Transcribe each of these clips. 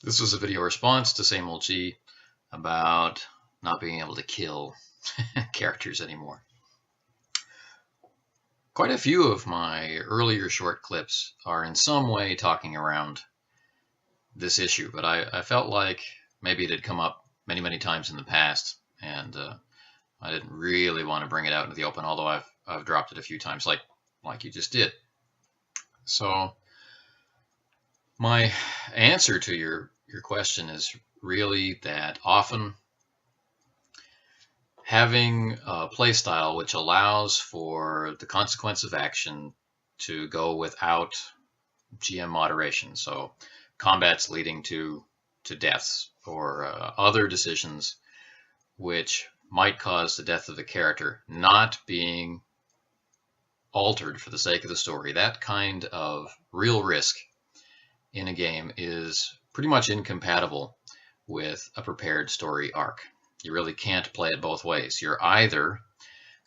This was a video response to Same Old G about not being able to kill characters anymore. Quite a few of my earlier short clips are in some way talking around this issue, but I felt like maybe it had come up many times in the past, and I didn't really want to bring it out into the open, although I've dropped it a few times, like you just did. So my answer to your question is really that often having a playstyle which allows for the consequence of action to go without GM moderation, so combats leading to deaths or other decisions which might cause the death of the character not being altered for the sake of the story, that kind of real risk in a game is pretty much incompatible with a prepared story arc. You really can't play it both ways. You're either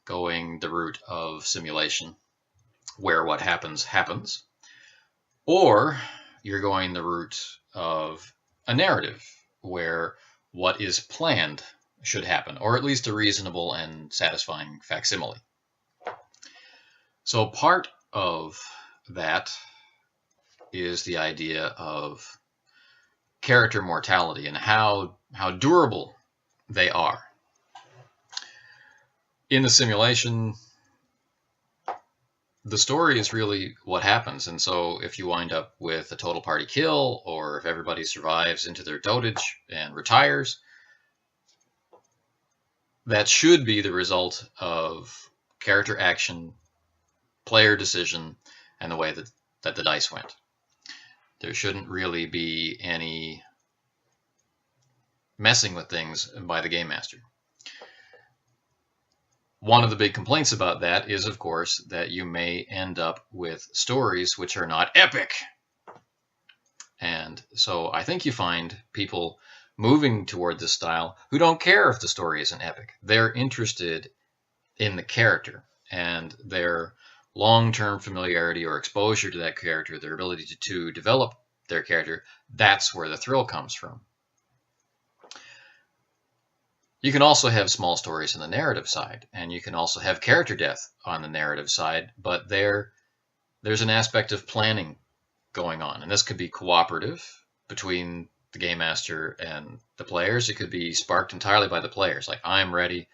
going the route of simulation, where what happens happens, or you're going the route of a narrative, where what is planned should happen, or at least a reasonable and satisfying facsimile. So part of that is the idea of character mortality and how durable they are. In the simulation, the story is really what happens, and so if you wind up with a total party kill, or if everybody survives into their dotage and retires, that should be the result of character action, player decision, and the way that the dice went. There shouldn't really be any messing with things by the game master. One of the big complaints about that is, of course, that you may end up with stories which are not epic. And so I think you find people moving toward this style who don't care if the story isn't epic. They're interested in the character and their long-term familiarity or exposure to that character, their ability to develop their character. That's where the thrill comes from. You can also have small stories on the narrative side, and you can also have character death on the narrative side, but there's an aspect of planning going on, and this could be cooperative between the game master and the players. It could be sparked entirely by the players, like, I'm ready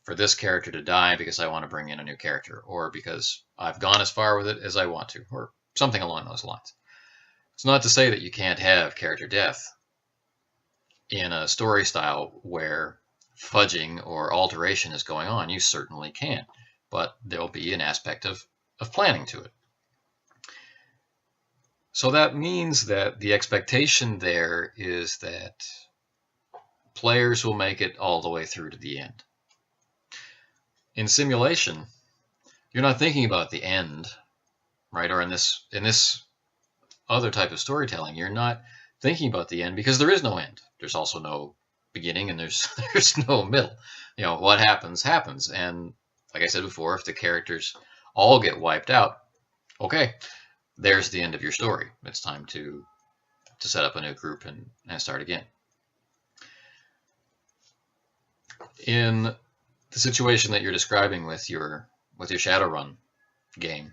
for this character to die because I want to bring in a new character, or because I've gone as far with it as I want to, or something along those lines. It's not to say that you can't have character death in a story style where fudging or alteration is going on. You certainly can, but there'll be an aspect of planning to it. So that means that the expectation there is that players will make it all the way through to the end. In simulation, you're not thinking about the end, right? Or in this other type of storytelling, you're not thinking about the end because there is no end. There's also no beginning, and there's no middle. You know, what happens happens. And like I said before, if the characters all get wiped out, okay, there's the end of your story. It's time to set up a new group and start again. In the situation that you're describing with your Shadowrun game,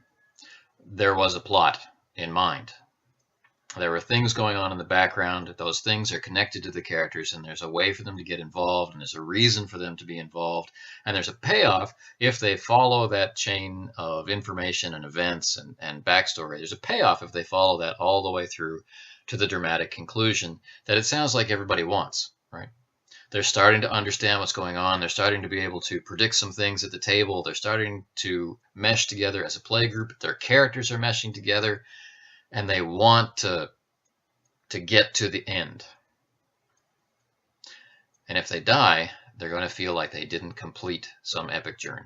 there was a plot in mind. There were things going on in the background. Those things are connected to the characters, and there's a way for them to get involved, and there's a reason for them to be involved, and there's a payoff if they follow that chain of information and events and backstory. There's a payoff if they follow that all the way through to the dramatic conclusion that it sounds like everybody wants, right? They're starting to understand what's going on. They're starting to be able to predict some things at the table. They're starting to mesh together as a play group. Their characters are meshing together, and they want to get to the end. And if they die, they're going to feel like they didn't complete some epic journey.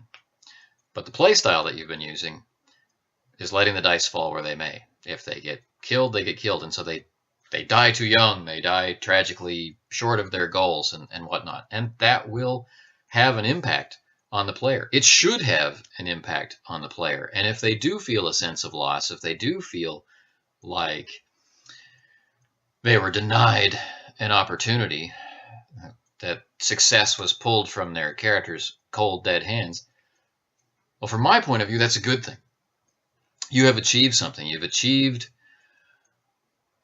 But the play style that you've been using is letting the dice fall where they may. If they get killed, they get killed, and so they die too young, they die tragically short of their goals and whatnot. And that will have an impact on the player. It should have an impact on the player. And if they do feel a sense of loss, if they do feel like they were denied an opportunity, that success was pulled from their characters' cold, dead hands. Well, from my point of view, that's a good thing. You have achieved something. You've achieved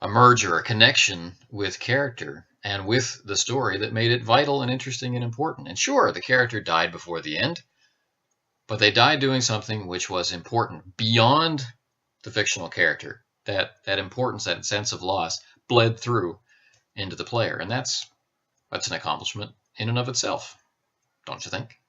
a merger, a connection with character and with the story that made it vital and interesting and important. And sure, the character died before the end, but they died doing something which was important beyond the fictional character. That importance, that sense of loss, bled through into the player, and that's an accomplishment in and of itself, don't you think?